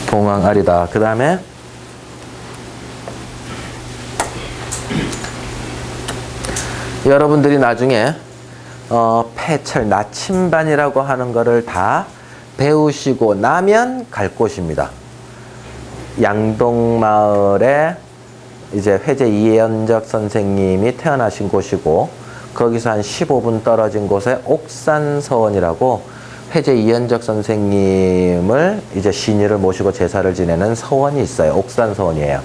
봉황알이다. 그 다음에 여러분들이 나중에 폐철 나침반이라고 하는 거를 다 배우시고 나면 갈 곳입니다. 양동마을에 이제 회제 이현적 선생님이 태어나신 곳이고, 거기서 한 15분 떨어진 곳에 옥산서원이라고 회제 이현적 선생님을 이제 신유를 모시고 제사를 지내는 서원이 있어요. 옥산서원이에요.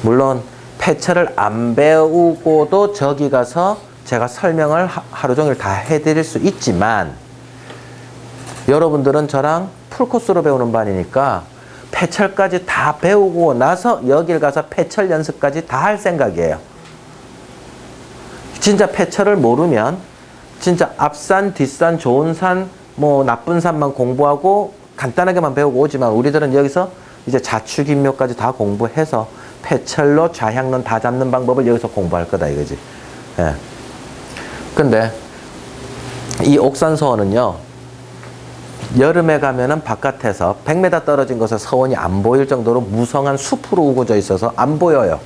물론 폐철을 안 배우고도 저기 가서 제가 설명을 하루 종일 다 해드릴 수 있지만, 여러분들은 저랑 풀코스로 배우는 반이니까 폐철까지 다 배우고 나서 여길 가서 폐철 연습까지 다 할 생각이에요. 진짜 폐철을 모르면 진짜 앞산, 뒷산, 좋은 산, 뭐 나쁜 산만 공부하고 간단하게만 배우고 오지만, 우리들은 여기서 이제 자축인묘까지 다 공부해서 폐철로 좌향론 다 잡는 방법을 여기서 공부할 거다 이거지. 예. 근데 이 옥산서원은요, 여름에 가면은 바깥에서 100m 떨어진 곳에 서원이 안 보일 정도로 무성한 숲으로 우거져 있어서 안 보여요.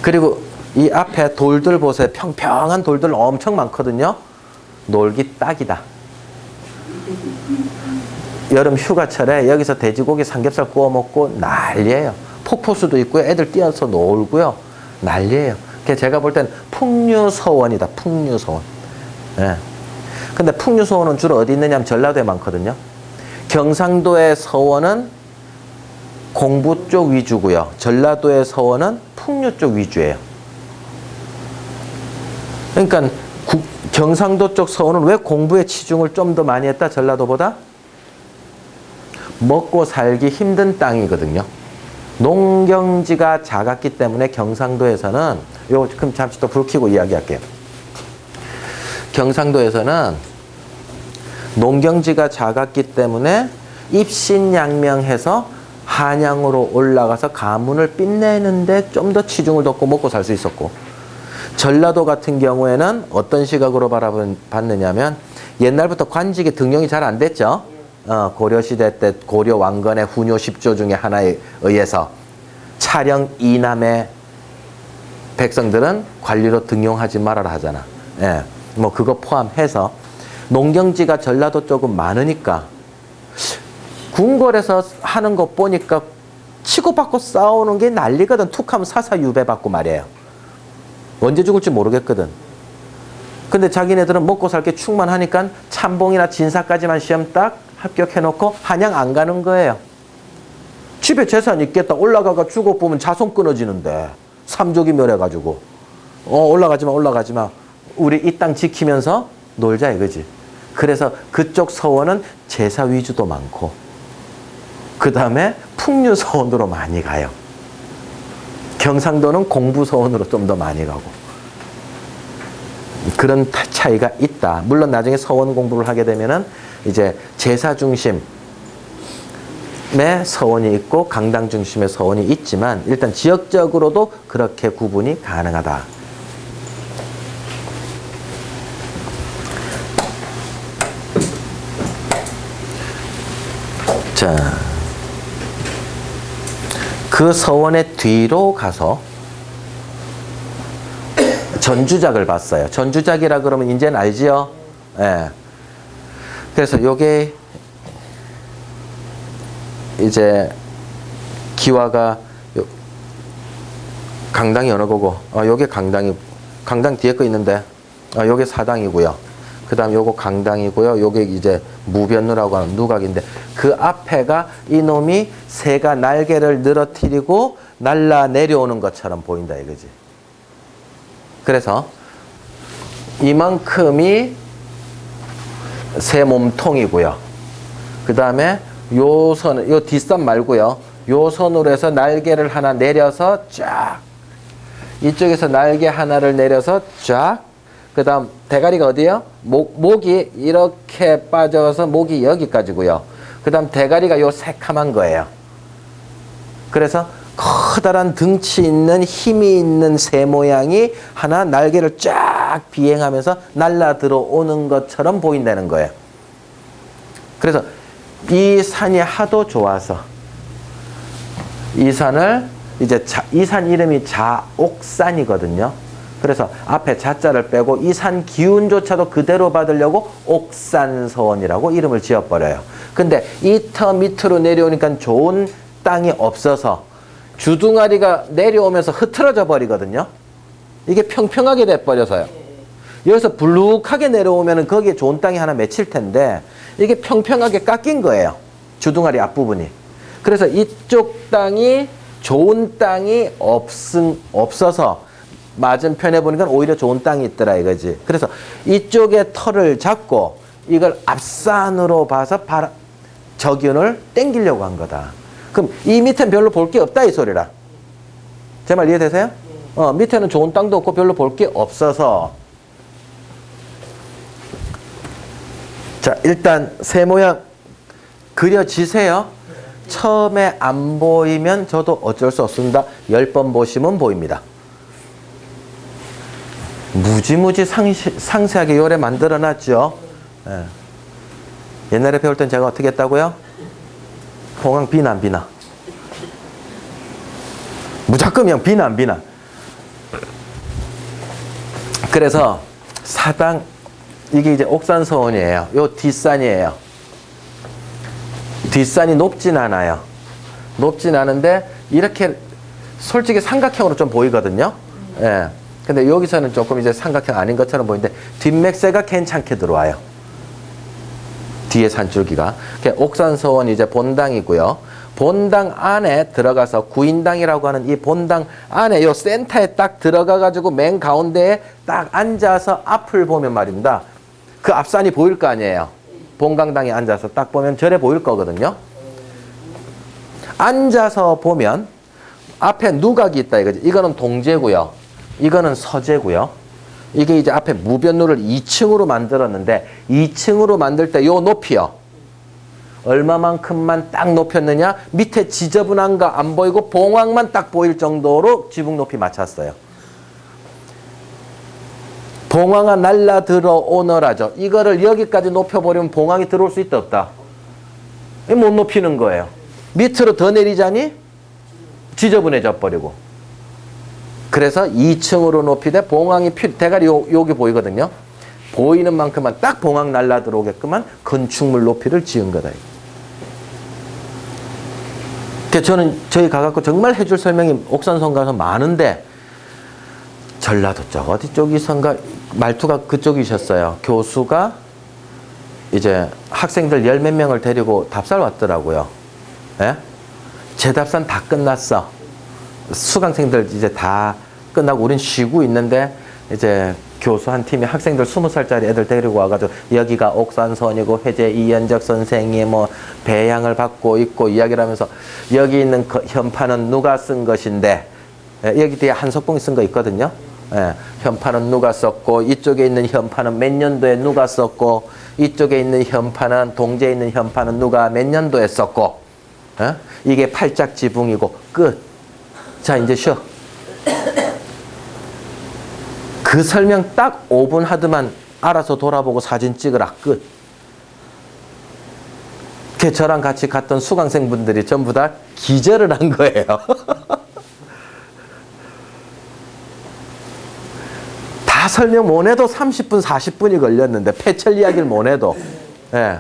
그리고 이 앞에 돌들 보세요. 평평한 돌들 엄청 많거든요. 놀기 딱이다. 여름 휴가철에 여기서 돼지고기 삼겹살 구워 먹고 난리예요. 폭포수도 있고요. 애들 뛰어서 놀고요. 난리예요. 제가 볼 땐 풍류서원이다. 풍류서원. 예. 근데 풍류서원은 주로 어디 있느냐면 전라도에 많거든요. 경상도의 서원은 공부 쪽 위주고요. 전라도의 서원은 풍류 쪽 위주예요. 그러니까 경상도 쪽 서원은 왜 공부에 치중을 좀 더 많이 했다? 전라도보다? 먹고 살기 힘든 땅이거든요. 농경지가 작았기 때문에 경상도에서는, 그럼 잠시 또 불 켜고 이야기할게요. 경상도에서는 농경지가 작았기 때문에 입신양명해서 한양으로 올라가서 가문을 빛내는데 좀 더 치중을 뒀고 먹고 살 수 있었고, 전라도 같은 경우에는 어떤 시각으로 바라봤느냐면, 옛날부터 관직이 등용이 잘 안 됐죠. 고려시대 때 고려 왕건의 훈요 10조 중에 하나에 의해서 차령 이남의 백성들은 관리로 등용하지 말아라 하잖아. 예. 뭐 그거 포함해서 농경지가 전라도 쪽은 많으니까 궁궐에서 하는 거 보니까 치고받고 싸우는 게 난리거든. 툭하면 사사유배 받고 말이에요. 언제 죽을지 모르겠거든. 근데 자기네들은 먹고 살 게 충만하니까 참봉이나 진사까지만 시험 딱 합격해놓고 한양 안 가는 거예요. 집에 재산 있겠다. 올라가가 죽어보면 자손 끊어지는데. 삼족이 멸해가지고. 올라가지마. 우리 이 땅 지키면서 놀자 이거지. 그래서 그쪽 서원은 제사 위주도 많고, 그 다음에 풍류 서원으로 많이 가요. 경상도는 공부 서원으로 좀 더 많이 가고. 그런 차이가 있다. 물론 나중에 서원 공부를 하게 되면은 이제 제사 중심의 서원이 있고 강당 중심의 서원이 있지만, 일단 지역적으로도 그렇게 구분이 가능하다. 자, 그 서원의 뒤로 가서 전주작을 봤어요. 전주작이라 그러면 이제는 알지요? 예. 그래서 요게 이제 기와가 강당이 어느 거고, 요게 강당 뒤에 거 있는데, 요게 사당이고요. 그 다음 요거 강당이고요. 요게 이제 무변누라고 하는 누각인데, 그 앞에가 이놈이 새가 날개를 늘어뜨리고 날라 내려오는 것처럼 보인다 이거지. 그래서 이만큼이 새 몸통이고요. 그 다음에 요 선, 요 뒷선 말고요. 요 선으로 해서 날개를 하나 내려서 쫙, 이쪽에서 날개 하나를 내려서 쫙, 그 다음 대가리가 어디요? 목이 이렇게 빠져서 목이 여기까지고요. 그 다음 대가리가 요 새카만 거예요. 그래서 커다란 등치 있는 힘이 있는 새 모양이 하나 날개를 쫙 비행하면서 날라 들어오는 것처럼 보인다는 거예요. 그래서 이 산이 하도 좋아서 이 산을 이제 이 산 이름이 자옥산이거든요. 그래서 앞에 자자를 빼고 이 산 기운조차도 그대로 받으려고 옥산서원이라고 이름을 지어버려요. 근데 이 터 밑으로 내려오니까 좋은 땅이 없어서 주둥아리가 내려오면서 흐트러져 버리거든요. 이게 평평하게 돼버려서요. 여기서 불룩하게 내려오면 거기에 좋은 땅이 하나 맺힐 텐데 이게 평평하게 깎인 거예요. 주둥아리 앞부분이. 그래서 이쪽 땅이 좋은 땅이 없어서 맞은편에 보니까 오히려 좋은 땅이 있더라 이거지. 그래서 이쪽에 털을 잡고 이걸 앞산으로 봐서 적윤을 땡기려고 한 거다. 그럼 이 밑엔 별로 볼 게 없다 이 소리라. 제 말 이해되세요? 밑에는 좋은 땅도 없고 별로 볼 게 없어서 자 일단 새 모양 그려지세요. 처음에 안 보이면 저도 어쩔 수 없습니다. 10번 보시면 보입니다. 무지무지 상세하게 요래 만들어놨죠. 예. 옛날에 배울 땐 제가 어떻게 했다고요? 봉황 비난 비난. 무조건 그냥 비난 비난. 그래서 사당 이게 이제 옥산서원이에요. 요 뒷산이에요. 뒷산이 높진 않아요. 높진 않은데 이렇게 솔직히 삼각형으로 좀 보이거든요. 예. 근데 여기서는 조금 이제 삼각형 아닌 것처럼 보이는데 뒷맥세가 괜찮게 들어와요. 뒤에 산줄기가. 옥산서원 이제 본당이고요. 본당 안에 들어가서 구인당이라고 하는 이 본당 안에 요 센터에 딱 들어가 가지고 맨 가운데에 딱 앉아서 앞을 보면 말입니다. 그 앞산이 보일 거 아니에요. 본강당에 앉아서 딱 보면 절에 보일 거거든요. 앉아서 보면 앞에 누각이 있다 이거지. 이거는 동제고요. 이거는 서제고요. 이게 이제 앞에 무변루를 2층으로 만들었는데 2층으로 만들 때 요 높이요. 얼마만큼만 딱 높였느냐? 밑에 지저분한 거 안 보이고 봉황만 딱 보일 정도로 지붕 높이 맞췄어요. 봉황아 날라 들어오너라죠. 이거를 여기까지 높여버리면 봉황이 들어올 수 있다 없다? 못 높이는 거예요. 밑으로 더 내리자니 지저분해져 버리고. 그래서 2층으로 높이되 봉황이 대가리 여기 보이거든요. 보이는 만큼만 딱 봉황 날라 들어오게끔만 건축물 높이를 지은 거다. 저는 저희 가갖고 정말 해줄 설명이 옥산서원 가서 많은데 전라도 쪽 어디 쪽이선가 말투가 그쪽이셨어요. 교수가 이제 학생들 10몇 명을 데리고 답사를 왔더라고요. 예? 제 답사는 다 끝났어. 수강생들 이제 다 끝나고 우린 쉬고 있는데 이제 교수 한 팀이 학생들 20살짜리 애들 데리고 와가지고 여기가 옥산서원이고 회재 이연적 선생이 뭐 배양을 받고 있고 이야기를 하면서 여기 있는 현판은 누가 쓴 것인데 여기 뒤에 한석봉이 쓴 거 있거든요. 예, 현판은 누가 썼고 이쪽에 있는 현판은 몇 년도에 누가 썼고 이쪽에 있는 현판은 동제에 있는 현판은 누가 몇 년도에 썼고 이게 팔짝 지붕이고 끝. 자 이제 쉬어. 그 설명 딱 5분 하더만 알아서 돌아보고 사진 찍으라 끝. 저랑 같이 갔던 수강생분들이 전부 다 기절을 한 거예요. 다 설명 못 해도 30분 40분이 걸렸는데 폐철 이야기를 못 해도 예.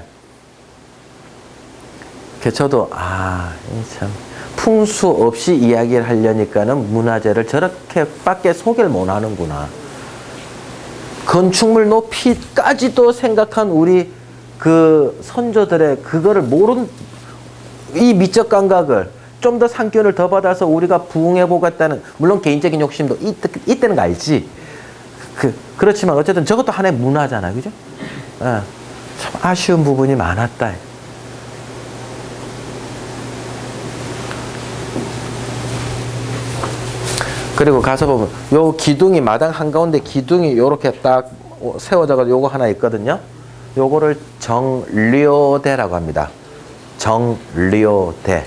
저도 참 풍수 없이 이야기를 하려니까는 문화재를 저렇게밖에 소개를 못 하는구나. 건축물 높이까지도 생각한 우리 그 선조들의 그거를 모른 이 미적 감각을 좀 더 상견을 더 받아서 우리가 부응해 보겠다는 물론 개인적인 욕심도 이때는 거 알지. 그렇지만 어쨌든 저것도 하나의 문화잖아요, 그죠? 참 아쉬운 부분이 많았다. 그리고 가서 보면 요 기둥이 마당 한가운데 기둥이 요렇게 딱 세워져가지고 요거 하나 있거든요. 요거를 정료대라고 합니다. 정료대.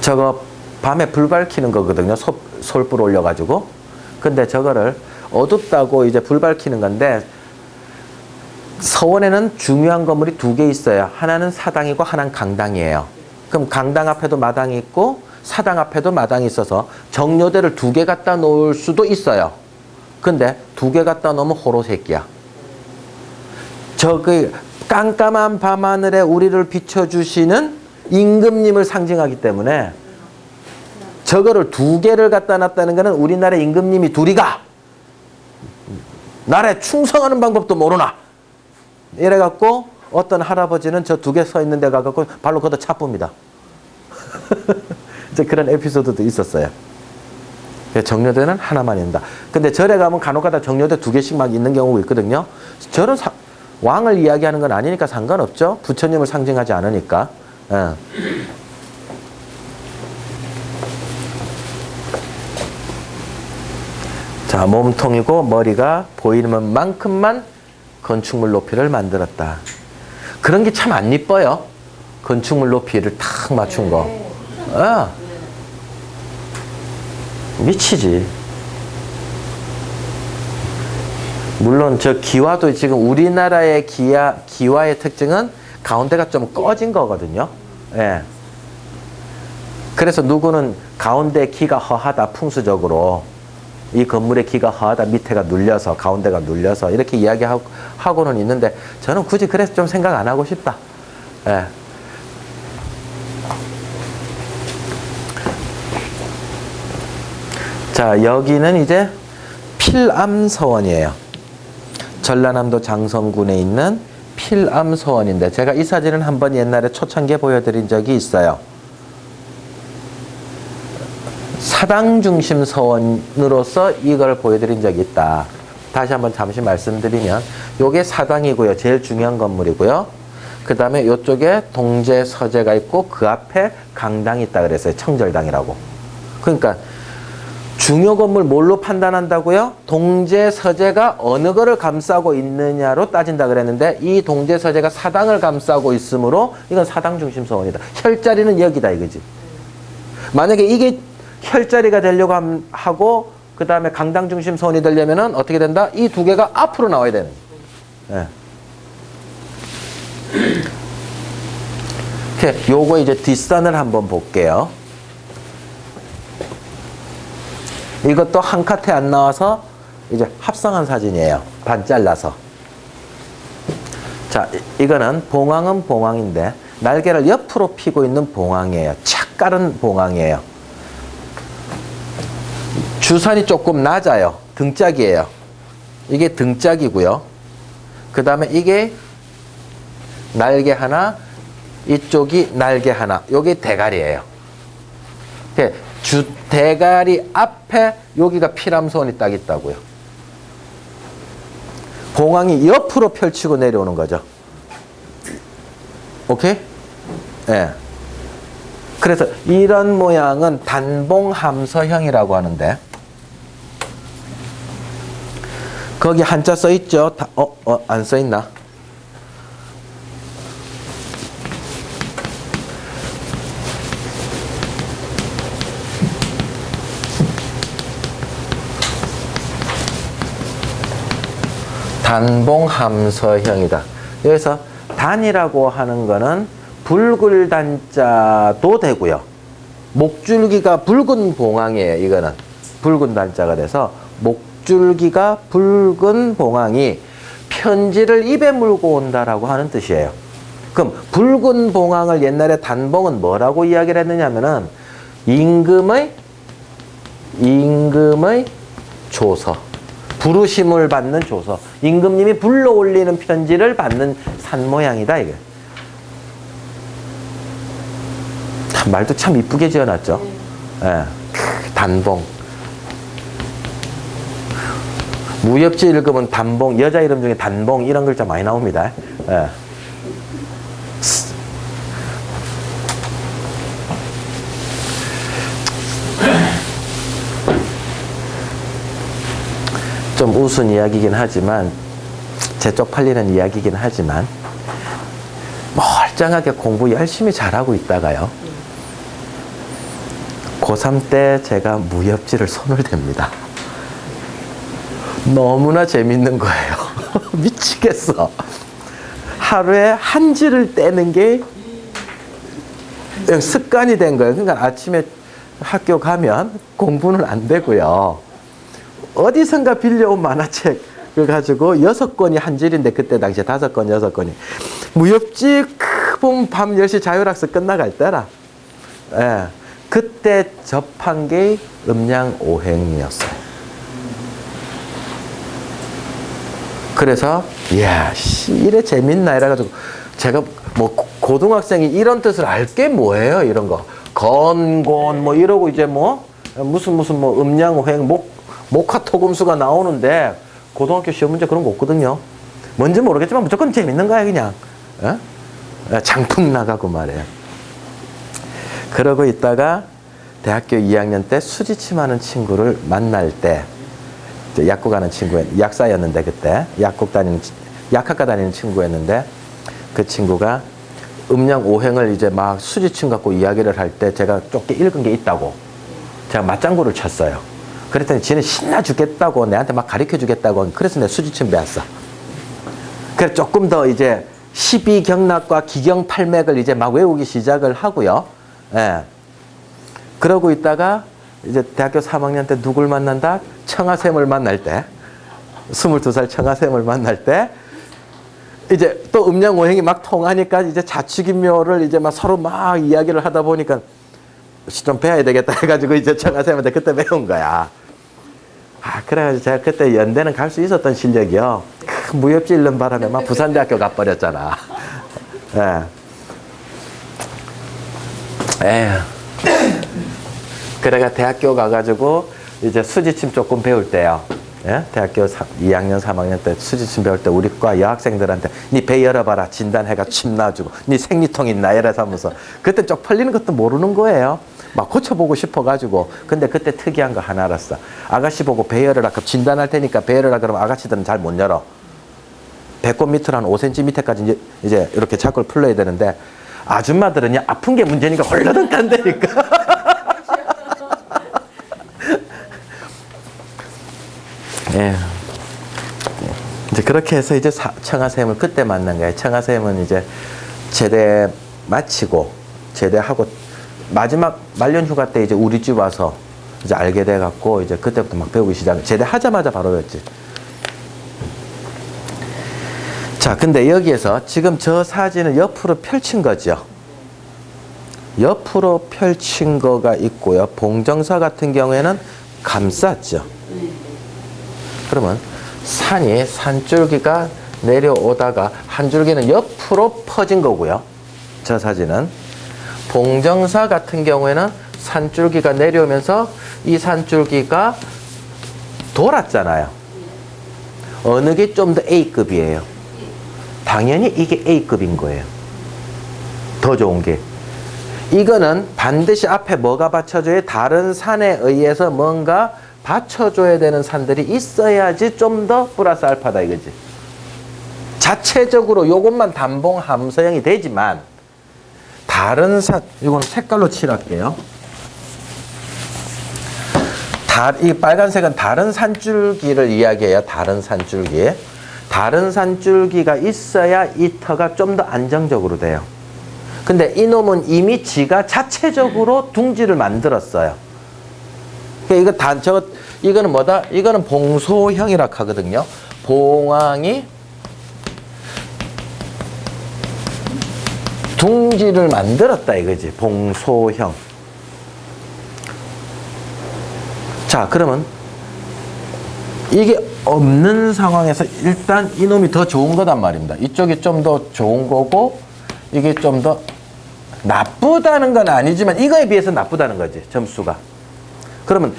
저거 밤에 불 밝히는 거거든요. 솔불 올려가지고. 근데 저거를 어둡다고 이제 불 밝히는 건데 서원에는 중요한 건물이 두 개 있어요. 하나는 사당이고 하나는 강당이에요. 그럼 강당 앞에도 마당이 있고 사당 앞에도 마당이 있어서 정료대를 두 개 갖다 놓을 수도 있어요. 근데 두 개 갖다 놓으면 호로새끼야. 저그 깜깜한 밤하늘에 우리를 비춰주시는 임금님을 상징하기 때문에 저거를 두 개를 갖다 놨다는 것은 우리나라 임금님이 둘이가 나라에 충성하는 방법도 모르나 이래갖고 어떤 할아버지는 저 두 개 서 있는 데 가갖고 발로 걷어 차쁩니다. 이제 그런 에피소드도 있었어요. 정려대는 하나만 있다. 근데 절에 가면 간혹가다 정려대 두 개씩 막 있는 경우가 있거든요. 절은 왕을 이야기하는 건 아니니까 상관없죠. 부처님을 상징하지 않으니까. 예. 자, 몸통이고 머리가 보이는 만큼만 건축물 높이를 만들었다. 그런 게 참 안 이뻐요. 건축물 높이를 탁 맞춘 거. 미치지. 물론 저 기와도 지금 우리나라의 기와의 특징은 가운데가 좀 꺼진 거거든요. 예. 그래서 누구는 가운데 기가 허하다 풍수적으로 이 건물의 기가 허하다 밑에가 눌려서 가운데가 눌려서 이렇게 이야기하고는 있는데 저는 굳이 그래서 좀 생각 안 하고 싶다. 예. 자, 여기는 이제 필암서원이에요. 전라남도 장성군에 있는 필암서원인데 제가 이 사진은 한번 옛날에 초창기에 보여드린 적이 있어요. 사당 중심 서원으로서 이걸 보여드린 적이 있다. 다시 한번 잠시 말씀드리면 요게 사당이고요. 제일 중요한 건물이고요. 그 다음에 요쪽에 동제 서재가 있고 그 앞에 강당이 있다 그랬어요. 청절당이라고. 그러니까 중요 건물 뭘로 판단한다고요? 동제 서재가 어느 거를 감싸고 있느냐로 따진다 그랬는데 이 동제 서재가 사당을 감싸고 있으므로 이건 사당 중심 서원이다. 혈자리는 여기다 이거지. 만약에 이게 혈자리가 되려고 하고 그 다음에 강당 중심 서원이 되려면은 어떻게 된다? 이 두 개가 앞으로 나와야 되는. 예. 요거 이제 뒷산을 한번 볼게요. 이것도 한 컷에 안 나와서 이제 합성한 사진이에요. 반 잘라서. 자, 이거는 봉황은 봉황인데 날개를 옆으로 펴고 있는 봉황이에요. 착 깔은 봉황이에요. 주산이 조금 낮아요. 등짝이에요. 이게 등짝이고요. 그 다음에 이게 날개 하나, 이쪽이 날개 하나. 요게 대가리예요. 대가리 앞에 여기가 필암소원이 딱 있다고요. 봉황이 옆으로 펼치고 내려오는 거죠. 오케이? 예. 네. 그래서 이런 모양은 단봉함서형이라고 하는데 거기 한자 써 있죠? 안 써 있나? 단봉함서형이다. 여기서 단이라고 하는 거는 붉을단자도 되고요. 목줄기가 붉은 봉황이에요. 이거는 붉은 단자가 돼서 목줄기가 붉은 봉황이 편지를 입에 물고 온다라고 하는 뜻이에요. 그럼 붉은 봉황을 옛날에 단봉은 뭐라고 이야기를 했느냐면은 임금의 조서, 부르심을 받는 조서, 임금님이 불러올리는 편지를 받는 산 모양이다 이게. 말도 참 이쁘게 지어놨죠. 예. 단봉. 무협지 읽으면 단봉, 여자 이름 중에 단봉 이런 글자 많이 나옵니다. 예. 좀 우스운 이야기긴 하지만 제 쪽 팔리는 이야기긴 하지만 멀쩡하게 공부 열심히 잘하고 있다가요. 고3 때 제가 무협지를 손을 댑니다. 너무나 재밌는 거예요. 미치겠어. 하루에 한 지를 떼는 게 습관이 된 거예요. 그러니까 아침에 학교 가면 공부는 안 되고요. 어디선가 빌려온 만화책을 가지고 6권이 한 질인데 그때 당시에 5권, 6권이. 무협지 보면 밤 10시 자율학습 끝나갈 때라. 예. 그때 접한 게 음양오행이었어요. 그래서 이야, 이래 재밌나 이래가지고 제가 뭐 고등학생이 이런 뜻을 알 게 뭐예요? 이런 거. 건곤 뭐 이러고 이제 뭐 무슨 뭐 음양오행 목화토금수가 나오는데 고등학교 시험 문제 그런 거 없거든요. 뭔지 모르겠지만 무조건 재밌는 거야 그냥. 장풍 나가고 말이에요. 그러고 있다가 대학교 2학년 때 수지침하는 친구를 만날 때 약국 가는 친구, 약사였는데 그때 약학과 다니는 친구였는데 그 친구가 음양오행을 이제 막 수지침 갖고 이야기를 할 때 제가 좁게 읽은 게 있다고 제가 맞장구를 쳤어요. 그랬더니 지는 신나 죽겠다고 내한테 막 가르쳐 주겠다고. 그래서 내가 수지침 배웠어. 그래서 조금 더 이제 12경락과 기경팔맥을 이제 막 외우기 시작을 하고요. 예. 그러고 있다가 이제 대학교 3학년 때 누굴 만난다? 청아샘을 만날 때, 22살 청아샘을 만날 때, 이제 또 음양오행이 막 통하니까 이제 자축인묘를 이제 막 서로 막 이야기를 하다 보니까 좀 배워야 되겠다 해가지고 이제 청아샘한테 그때 배운 거야. 그래가지고 제가 그때 연대는 갈 수 있었던 실력이요. 무협지 읽는 바람에 막 부산대학교 가버렸잖아. 에휴. 그래가 대학교 가가지고 이제 수지침 조금 배울 때요. 예? 대학교 2학년, 3학년 때 수지침 배울 때 우리 과 여학생들한테 니 배 열어봐라. 진단해가 침 놔주고 니 생리통 있나 이래서 하면서 그때 쪽 풀리는 것도 모르는 거예요. 막 고쳐보고 싶어가지고. 근데 그때 특이한 거 하나 알았어. 아가씨 보고 배 열어라. 그럼 진단할 테니까 배 열어라. 그러면 아가씨들은 잘 못 열어. 배꼽 밑으로 한 5cm 밑에까지 이제 이렇게 자꾸를 풀러야 되는데 아줌마들은 아픈 게 문제니까 홀러덩 간다니까. 예. 이제 그렇게 해서 이제 청아쌤을 그때 만난 거예요. 청아쌤은 이제 제대 마치고 제대하고 마지막 말년 휴가 때 이제 우리 집 와서 이제 알게 돼 갖고 이제 그때부터 막 배우기 시작. 제대하자마자 바로 배웠지. 자, 근데 여기에서 지금 저 사진을 옆으로 펼친 거죠. 옆으로 펼친 거가 있고요. 봉정사 같은 경우에는 감쌌죠. 그러면 산줄기가 내려오다가 한 줄기는 옆으로 퍼진 거고요. 저 사진은. 봉정사 같은 경우에는 산줄기가 내려오면서 이 산줄기가 돌았잖아요. 어느 게 좀 더 A급이에요? 당연히 이게 A급인 거예요. 더 좋은 게. 이거는 반드시 앞에 뭐가 받쳐줘야 다른 산에 의해서 뭔가 받쳐줘야 되는 산들이 있어야지 좀 더 플러스 알파다 이거지. 자체적으로 요것만 단봉 함서형이 되지만 다른 산, 이건 색깔로 칠할게요. 이 빨간색은 다른 산줄기를 이야기해요. 다른 산줄기. 다른 산줄기가 있어야 이 터가 좀 더 안정적으로 돼요. 근데 이놈은 이미 지가 자체적으로 둥지를 만들었어요. 그러니까 이거는 뭐다? 이거는 봉소형이라 하거든요. 봉황이 둥지를 만들었다 이거지. 봉소형. 자, 그러면 이게 없는 상황에서 일단 이놈이 더 좋은 거단 말입니다. 이쪽이 좀 더 좋은 거고 이게 좀 더 나쁘다는 건 아니지만 이거에 비해서 나쁘다는 거지. 점수가. 그러면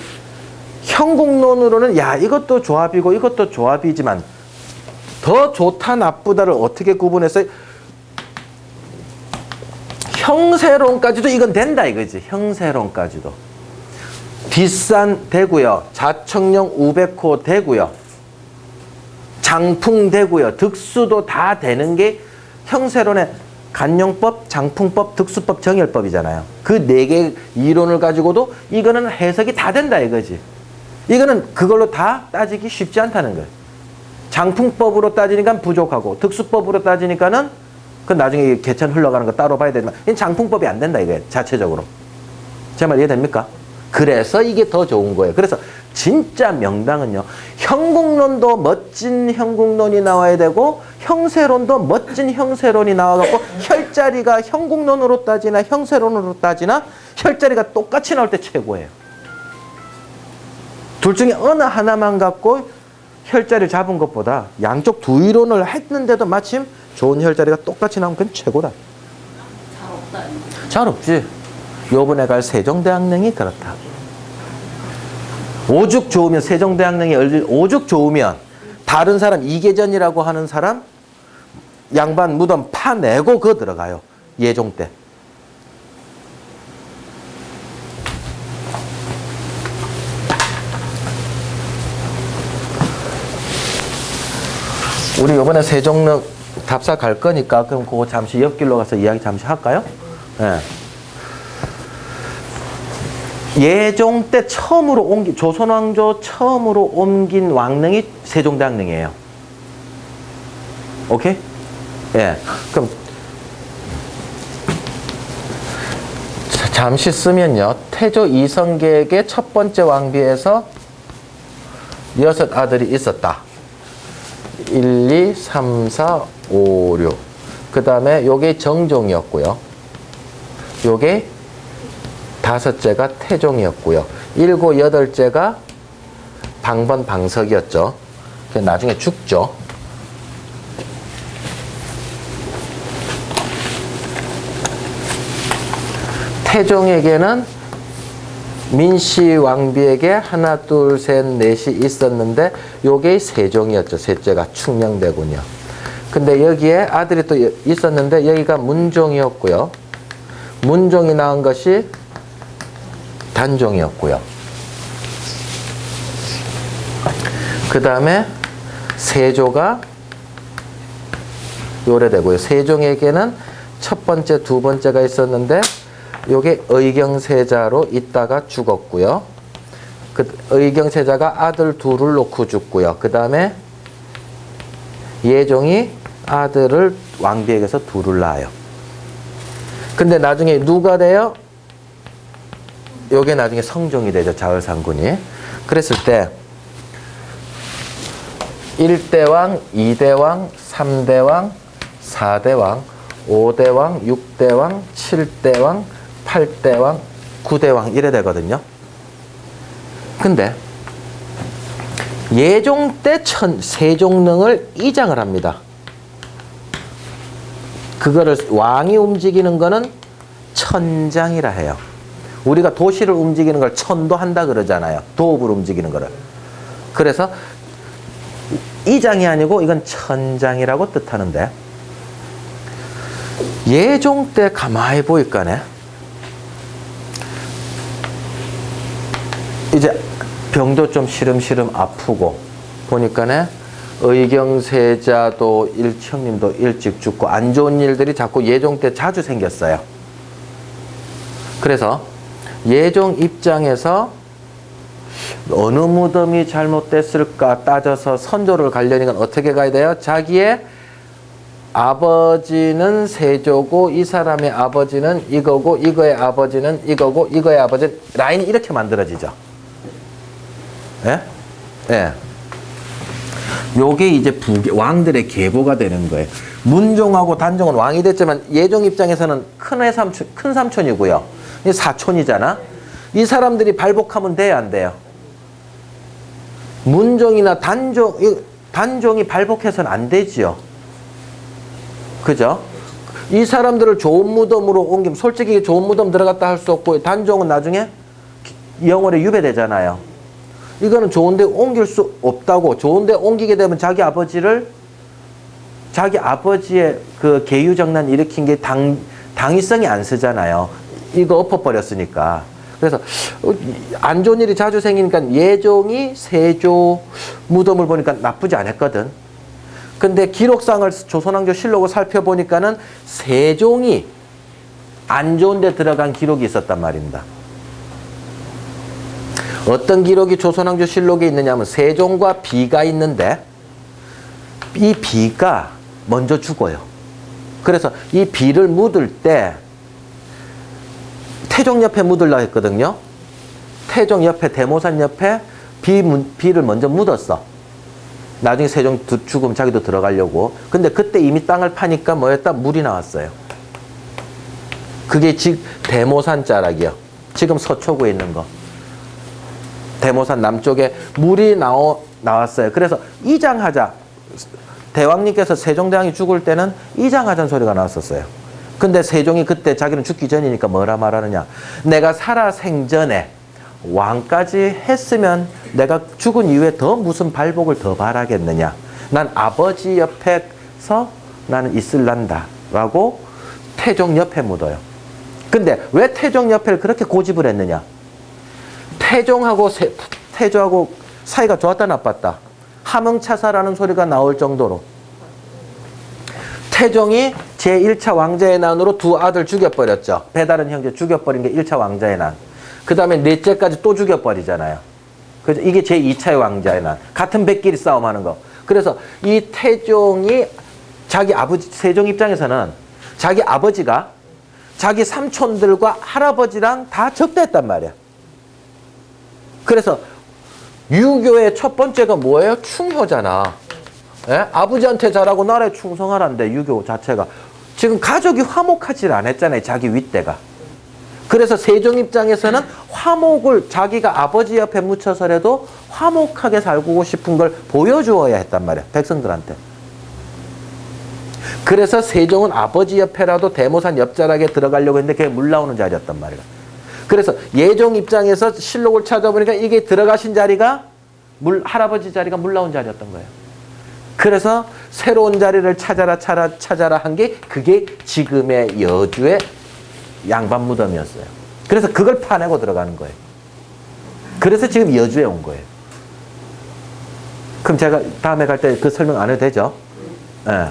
형국론으로는 야 이것도 조합이고 이것도 조합이지만 더 좋다 나쁘다를 어떻게 구분해서 형세론까지도 이건 된다 이거지. 형세론까지도. 뒷산 되고요. 자청령 우백호 되고요. 장풍 되고요. 득수도 다 되는 게 형세론의 간용법, 장풍법, 득수법, 정열법이잖아요. 그 네 개 이론을 가지고도 이거는 해석이 다 된다 이거지. 이거는 그걸로 다 따지기 쉽지 않다는 거예요. 장풍법으로 따지니까 부족하고 특수법으로 따지니까는 그 나중에 개천 흘러가는 거 따로 봐야 되지만 이 장풍법이 안 된다 이거예요. 자체적으로. 제 말 이해됩니까? 그래서 이게 더 좋은 거예요. 그래서 진짜 명당은요. 형국론도 멋진 형국론이 나와야 되고 형세론도 멋진 형세론이 나와갖고 혈자리가 형국론으로 따지나 형세론으로 따지나 혈자리가 똑같이 나올 때 최고예요. 둘 중에 어느 하나만 갖고 혈자리를 잡은 것보다 양쪽 두 이론을 했는데도 마침 좋은 혈자리가 똑같이 나오면 그건 최고다. 잘 없다. 잘 없지. 요번에 갈 세종대왕릉이 그렇다. 오죽 좋으면 세종대왕릉이 오죽 좋으면 다른 사람 이계전이라고 하는 사람 양반 무덤 파내고 그거 들어가요. 예종 때. 우리 이번에 세종릉 답사 갈 거니까 그럼 그거 잠시 옆길로 가서 이야기 잠시 할까요? 네. 예종 때 처음으로 옮긴 조선왕조 처음으로 옮긴 왕릉이 세종대왕릉이에요. 오케이? 예. 그럼 잠시 쓰면요. 태조 이성계에게 첫 번째 왕비에서 6 아들이 있었다. 1, 2, 3, 4, 5, 6. 그 다음에 요게 정종이었고요. 요게 5째가 태종이었고요. 7, 8째가 방번 방석이었죠. 나중에 죽죠. 태종에게는 민씨 왕비에게 하나, 둘, 셋, 넷이 있었는데 요게 세종이었죠. 셋째가 충명대군요. 근데 여기에 아들이 또 있었는데 여기가 문종이었고요. 문종이 낳은 것이 단종이었고요. 그 다음에 세조가 요래되고요. 세종에게는 첫 번째, 두 번째가 있었는데 요게 의경세자로 있다가 죽었고요. 그 의경세자가 아들 둘을 놓고 죽고요. 그 다음에 예종이 아들을 왕비에게서 둘을 낳아요. 근데 나중에 누가 돼요? 요게 나중에 성종이 되죠. 자을상군이. 그랬을 때 1대왕, 2대왕, 3대왕, 4대왕, 5대왕, 6대왕, 7대왕, 8대왕, 9대왕 이래 되거든요. 근데 예종 때 세종릉을 이장을 합니다. 그거를 왕이 움직이는 거는 천장이라 해요. 우리가 도시를 움직이는 걸 천도한다 그러잖아요. 도읍을 움직이는 거를. 그래서 이장이 아니고 이건 천장이라고 뜻하는데 예종 때 가만히 보니까네 이제 병도 좀 시름시름 아프고 보니까네 의경세자도 형님도 일찍 죽고 안 좋은 일들이 자꾸 예종 때 자주 생겼어요. 그래서 예종 입장에서 어느 무덤이 잘못됐을까 따져서 선조를 가려니까 어떻게 가야 돼요? 자기의 아버지는 세조고 이 사람의 아버지는 이거고 이거의 아버지는 이거고 이거의 아버지는 라인이 이렇게 만들어지죠. 예? 예. 요게 이제 왕들의 계보가 되는 거예요. 문종하고 단종은 왕이 됐지만 예종 입장에서는 큰 삼촌이고요. 이 사촌이잖아. 이 사람들이 발복하면 돼야 안 돼요? 문종이나 단종이 발복해서는 안 되지요. 그죠? 이 사람들을 좋은 무덤으로 옮기면 솔직히 좋은 무덤 들어갔다 할 수 없고 단종은 나중에 영월에 유배되잖아요. 이거는 좋은데 옮길 수 없다고. 좋은데 옮기게 되면 자기 아버지의 그 계유정난 일으킨 게 당위성이 안 쓰잖아요. 이거 엎어버렸으니까. 그래서 안 좋은 일이 자주 생기니까 예종이 세조 무덤을 보니까 나쁘지 않았거든. 근데 기록상을 조선왕조 실록을 살펴보니까는 세종이 안 좋은 데 들어간 기록이 있었단 말입니다. 어떤 기록이 조선왕조 실록에 있느냐 하면 세종과 비가 있는데 이 비가 먼저 죽어요. 그래서 이 비를 묻을 때 태종 옆에 묻으려고 했거든요. 태종 옆에, 대모산 옆에 비를 먼저 묻었어. 나중에 세종 죽으면 자기도 들어가려고. 근데 그때 이미 땅을 파니까 뭐였다? 물이 나왔어요. 그게 지금 대모산 자락이요. 지금 서초구에 있는 거. 대모산 남쪽에 물이 나왔어요. 그래서 이장하자. 대왕님께서 세종대왕이 죽을 때는 이장하자는 소리가 나왔었어요. 근데 세종이 그때 자기는 죽기 전이니까 뭐라 말하느냐. 내가 살아 생전에 왕까지 했으면 내가 죽은 이후에 더 무슨 발복을 더 바라겠느냐. 난 아버지 옆에서 나는 있을란다. 라고 태종 옆에 묻어요. 근데 왜 태종 옆에를 그렇게 고집을 했느냐. 태종하고 사이가 좋았다 나빴다. 함흥차사라는 소리가 나올 정도로 태종이 제1차 왕자의 난으로 두 아들 죽여버렸죠. 배다른 형제 죽여버린 게 1차 왕자의 난. 그 다음에 넷째까지 또 죽여버리잖아요. 그래서 이게 제2차의 왕자의 난. 같은 백끼리 싸움하는 거. 그래서 이 태종이 자기 아버지, 세종 입장에서는 자기 아버지가 자기 삼촌들과 할아버지랑 다 적대했단 말이야. 그래서 유교의 첫 번째가 뭐예요? 충효잖아. 예? 아버지한테 잘하고 나라에 충성하란데 유교 자체가. 지금 가족이 화목하지 않았잖아요. 자기 윗대가. 그래서 세종 입장에서는 화목을 자기가 아버지 옆에 묻혀서라도 화목하게 살고 싶은 걸 보여주어야 했단 말이야. 백성들한테. 그래서 세종은 아버지 옆에라도 대모산 옆자락에 들어가려고 했는데 그게 물 나오는 자리였단 말이야. 그래서 예종 입장에서 실록을 찾아보니까 이게 들어가신 자리가 할아버지 자리가 물 나온 자리였던 거예요. 그래서 새로운 자리를 찾아라 한 게 그게 지금의 여주의 양반 무덤이었어요. 그래서 그걸 파내고 들어가는 거예요. 그래서 지금 여주에 온 거예요. 그럼 제가 다음에 갈 때 그 설명 안 해도 되죠? 예.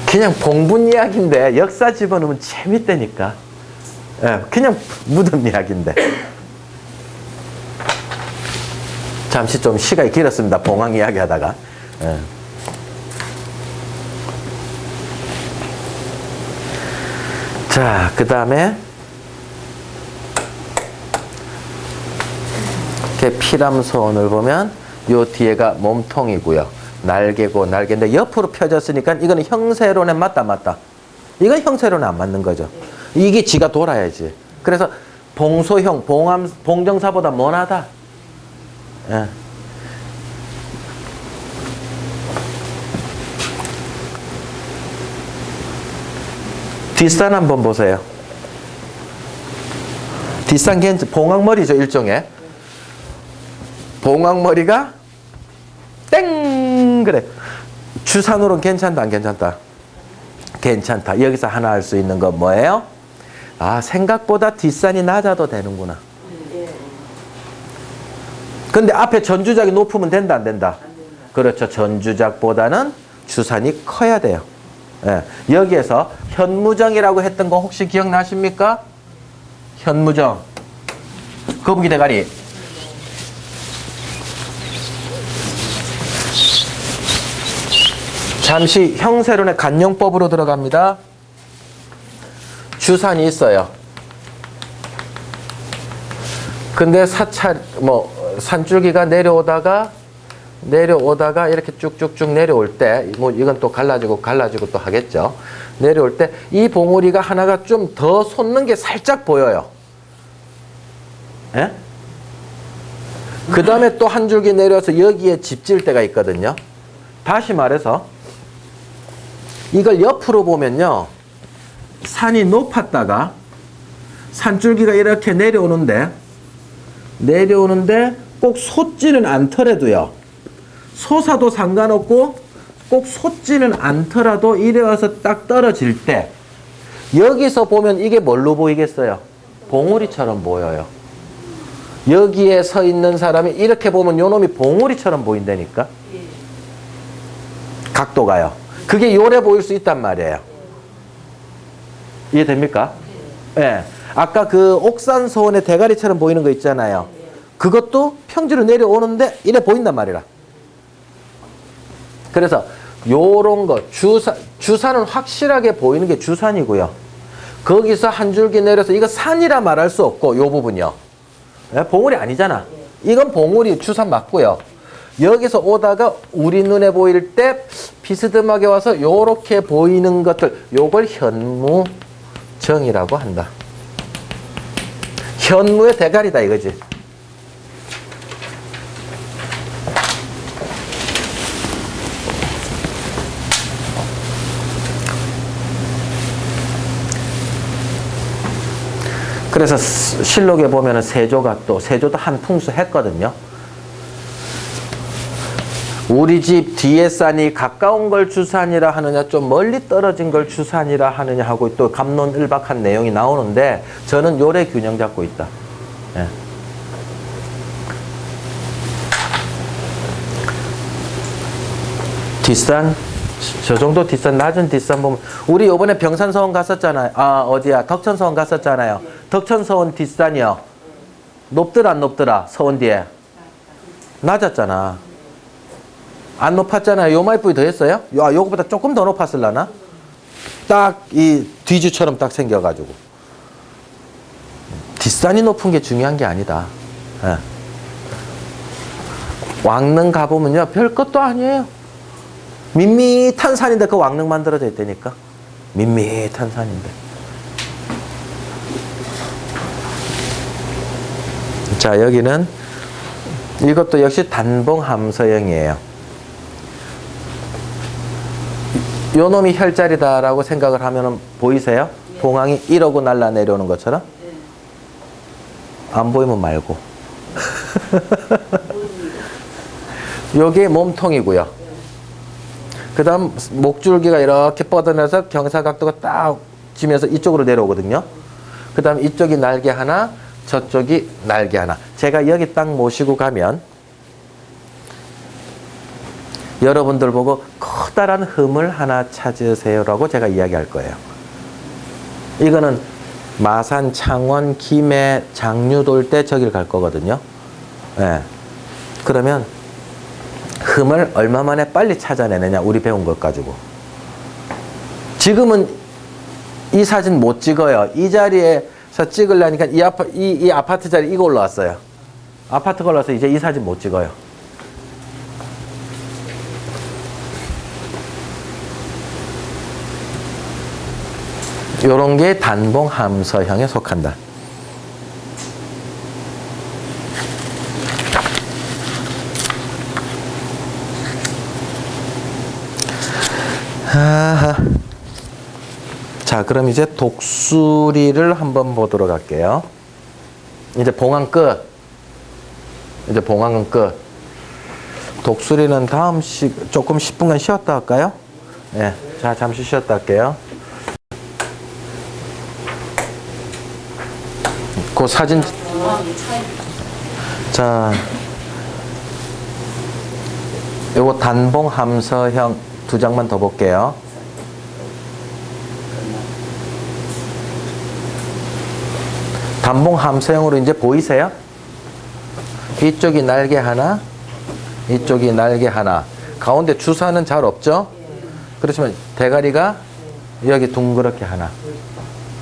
그냥 봉분 이야기인데 역사 집어넣으면 재밌다니까. 예, 그냥 무덤 이야기인데. 잠시 좀 시간이 길었습니다. 봉황 이야기 하다가. 예. 자, 그 다음에 피람소원을 보면 요 뒤에가 몸통이고요. 날개고 날개인데 옆으로 펴졌으니까 이거는 형세론에 맞다. 이건 형세론에 안 맞는 거죠. 이게 지가 돌아야지. 그래서 봉소형, 봉정사보다 먼하다. 예. 뒷산 한번 보세요. 뒷산 봉황머리죠, 일종의. 봉황머리가 땡! 그래. 주산으로는 괜찮다, 안 괜찮다? 괜찮다. 여기서 하나 알 수 있는 건 뭐예요? 아, 생각보다 뒷산이 낮아도 되는구나. 근데 앞에 전주작이 높으면 된다, 안 된다? 그렇죠. 전주작보다는 주산이 커야 돼요. 예. 여기에서 현무정이라고 했던 거 혹시 기억나십니까? 현무정. 거북이 대가리. 잠시 형세론의 간용법으로 들어갑니다. 주산이 있어요. 근데 산줄기가 내려오다가 이렇게 쭉쭉쭉 내려올 때, 이건 또 갈라지고 또 하겠죠. 내려올 때 이 봉우리가 하나가 좀 더 솟는 게 살짝 보여요. 예? 그 다음에 또 한 줄기 내려서 여기에 집질 때가 있거든요. 다시 말해서 이걸 옆으로 보면요. 산이 높았다가 산줄기가 이렇게 내려오는데 꼭 솟지는 않더라도요. 솟아도 상관없고 꼭 솟지는 않더라도 이래 와서 딱 떨어질 때 여기서 보면 이게 뭘로 보이겠어요? 봉우리처럼 보여요. 여기에 서 있는 사람이 이렇게 보면 요놈이 봉우리처럼 보인다니까. 각도가요. 그게 요래 보일 수 있단 말이에요. 이해됩니까? 예. 네. 아까 그 옥산소원의 대가리처럼 보이는 거 있잖아요. 그것도 평지로 내려오는데 이래 보인단 말이라. 그래서 요런 거 주산은 확실하게 보이는 게 주산이고요. 거기서 한 줄기 내려서 이거 산이라 말할 수 없고 요 부분이요. 네? 봉우리 아니잖아. 이건 봉우리 주산 맞고요. 여기서 오다가 우리 눈에 보일 때 비스듬하게 와서 요렇게 보이는 것들 요걸 현무정이라고 한다. 현무의 대가리다 이거지. 그래서 실록에 보면은 세조도 한 풍수 했거든요. 우리 집 뒤에 산이 가까운 걸 주산이라 하느냐 좀 멀리 떨어진 걸 주산이라 하느냐 하고 또 갑론을박한 내용이 나오는데 저는 요래 균형 잡고 있다. 예. 뒷산 저 정도 뒷산 낮은 뒷산 보면 우리 요번에 병산서원 갔었잖아요. 아 어디야 덕천서원 갔었잖아요. 덕천서원 뒷산이요. 높더라 안 높더라 서원 뒤에 낮았잖아. 안 높았잖아요. 요마이뿌이 더 했어요? 야, 요거보다 조금 더 높았을라나? 딱 이 뒤주처럼 딱 생겨가지고. 뒷산이 높은 게 중요한 게 아니다. 예. 왕릉 가보면요. 별것도 아니에요. 밋밋한 산인데 그 왕릉 만들어져 있다니까. 밋밋한 산인데. 자, 여기는 이것도 역시 단봉함서형이에요. 요 놈이 혈자리다라고 생각을 하면은 보이세요? 네. 봉황이 이러고 날라 내려오는 것처럼? 네. 안 보이면 말고. 요게 몸통이고요. 네. 그 다음 목줄기가 이렇게 뻗어내서 경사각도가 딱 지면서 이쪽으로 내려오거든요. 그 다음 이쪽이 날개 하나, 저쪽이 날개 하나. 제가 여기 딱 모시고 가면 여러분들 보고 커다란 흠을 하나 찾으세요라고 제가 이야기할 거예요. 이거는 마산, 창원, 김해, 장류 돌 때 저길 갈 거거든요. 예. 그러면 흠을 얼마 만에 빨리 찾아내느냐 우리 배운 것 가지고. 지금은 이 사진 못 찍어요. 이 자리에서 찍으려니까 이 아파트 자리 이거 올라왔어요. 아파트가 올라와서 이제 이 사진 못 찍어요. 요런 게 단봉함서형에 속한다. 아하. 자, 그럼 이제 독수리를 한번 보도록 할게요. 이제 봉황 끝. 이제 봉황은 끝. 독수리는 다음 조금 10분간 쉬었다 할까요? 네. 자, 잠시 쉬었다 할게요. 그 사진. 자, 요거 단봉함서형 2장만 더 볼게요. 단봉함서형으로 이제 보이세요? 이쪽이 날개 하나, 이쪽이 날개 하나. 가운데 주사는 잘 없죠? 그렇지만 대가리가 여기 둥그렇게 하나.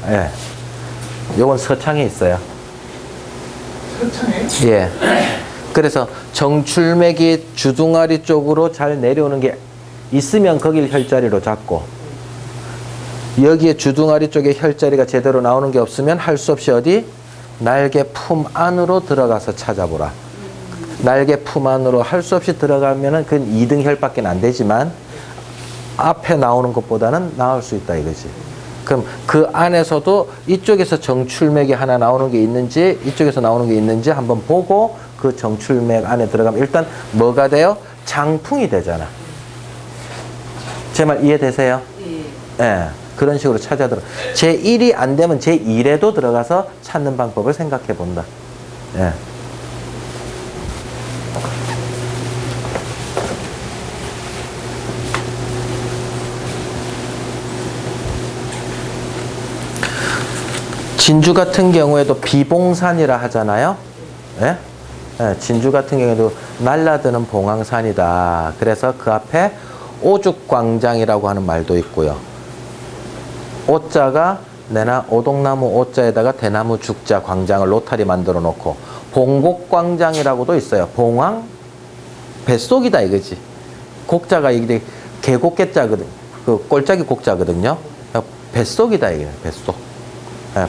예. 요건 서창에 있어요. 서창에? 예. 그래서 정출맥이 주둥아리 쪽으로 잘 내려오는 게 있으면 거길 혈자리로 잡고, 여기에 주둥아리 쪽에 혈자리가 제대로 나오는 게 없으면 할 수 없이 어디? 날개 품 안으로 들어가서 찾아보라. 날개 품 안으로 할 수 없이 들어가면은 그건 2등 혈밖에 안 되지만 앞에 나오는 것보다는 나을 수 있다 이거지. 그럼 그 안에서도 이쪽에서 정출맥이 하나 나오는 게 있는지 이쪽에서 나오는 게 있는지 한번 보고 그 정출맥 안에 들어가면 일단 뭐가 돼요? 장풍이 되잖아. 제 말 이해되세요? 예. 그런 식으로 찾아들어. 제1이 안 되면 제2에도 들어가서 찾는 방법을 생각해 본다. 예. 진주 같은 경우에도 비봉산이라 하잖아요. 예? 예, 진주 같은 경우에도 날라드는 봉황산이다. 그래서 그 앞에 오죽광장이라고 하는 말도 있고요. 오자가 내나 오동나무 오자에다가 대나무 죽자 광장을 로타리 만들어 놓고 봉곡광장이라고도 있어요. 봉황 뱃속이다 이거지. 곡자가 이게 개곡개자거든. 그 꼴짝이 곡자거든요. 뱃속이다 이게 뱃속.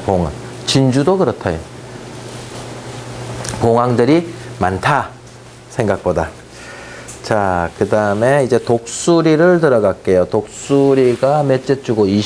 봉은 진주도 그렇다. 봉황들이 많다 생각보다. 자, 그 다음에 이제 독수리를 들어갈게요. 독수리가 몇째 주고 20